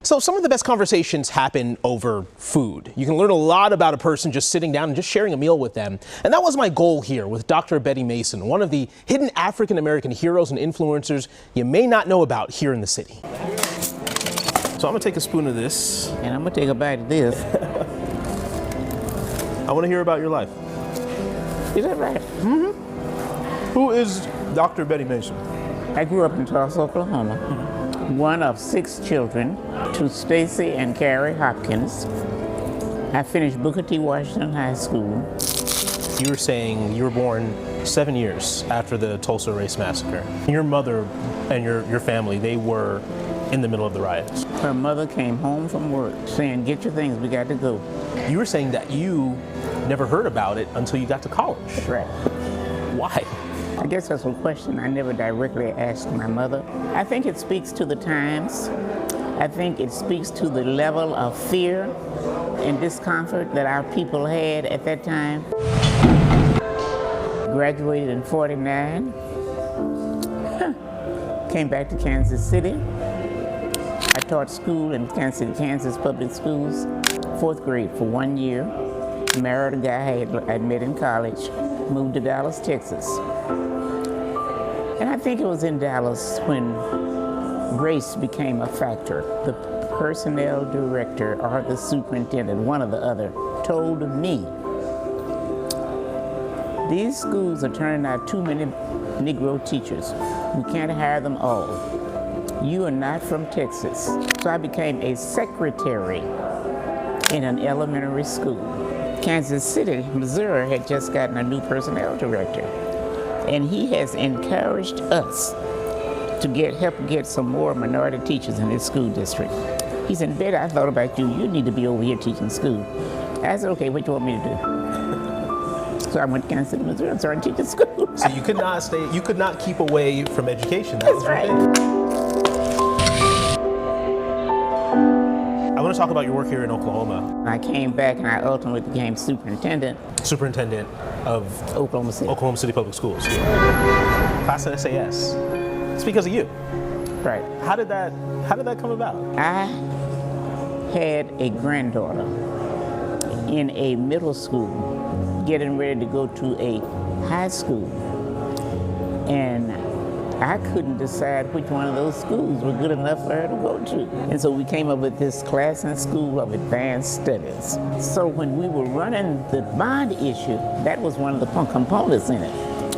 So some of the best conversations happen over food. You can learn a lot about a person just sitting down and just sharing a meal with them. And that was my goal here with Dr. Betty Mason, one of the hidden African-American heroes and influencers you may not know about here in the city. So I'm gonna take a spoon of this. And I'm gonna take a bite of this. I wanna hear about your life. Is that right? Mm-hmm. Who is Dr. Betty Mason? I grew up in Tulsa, Oklahoma. One of 6 children to Stacy and Carrie Hopkins. I finished Booker T. Washington High School. You were saying you were born 7 years after the Tulsa Race Massacre. Your mother and your family, they were in the middle of the riots. Her mother came home from work saying, "Get your things, we got to go." You were saying that you never heard about it until you got to college. That's right. Why? I guess that's a question I never directly asked my mother. I think it speaks to the times. I think it speaks to the level of fear and discomfort that our people had at that time. Graduated in '49. Came back to Kansas City. I taught school in Kansas Public Schools, 4th grade for 1 year. Married a guy I'd met in college, moved to Dallas, Texas. And I think it was in Dallas when race became a factor. The personnel director or the superintendent, one or the other, told me, "These schools are turning out too many Negro teachers. We can't hire them all. You are not from Texas." So I became a secretary in an elementary school. Kansas City, Missouri had just gotten a new personnel director. And he has encouraged us to help get some more minority teachers in his school district. He said, "Betty, I thought about you. You need to be over here teaching school." I said, "Okay, what do you want me to do?" So I went to Kansas City, Missouri and started teaching school. So you could not keep away from education. That was right. your thing. I want to talk about your work here in Oklahoma. I came back and I ultimately became superintendent of Oklahoma City Public Schools. Class at SAS. It's because of you. Right. How did that come about? I had a granddaughter in a middle school getting ready to go to a high school. And I couldn't decide which one of those schools were good enough for her to go to. And so we came up with this class in School of Advanced Studies. So when we were running the bond issue, that was one of the components in it,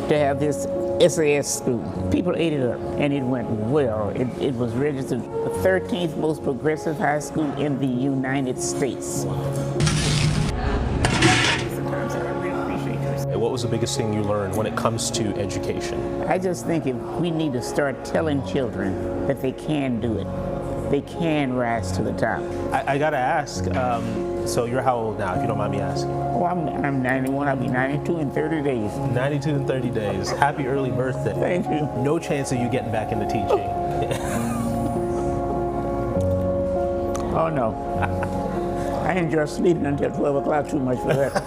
to have this SAS school. People ate it up, and it went well. It was registered the 13th most progressive high school in the United States. What was the biggest thing you learned when it comes to education? I just think we need to start telling children that they can do it. They can rise to the top. I gotta ask, so you're how old now, if you don't mind me asking? Oh, I'm 91, I'll be 92 in 30 days. 92 in 30 days. Happy early birthday. Thank you. No chance of you getting back into teaching. Oh no. I enjoy sleeping until 12 o'clock, too much for that.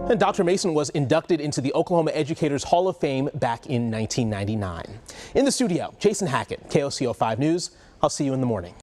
And Dr. Mason was inducted into the Oklahoma Educators Hall of Fame back in 1999. In the studio, Jason Hackett, KOCO 5 News. I'll see you in the morning.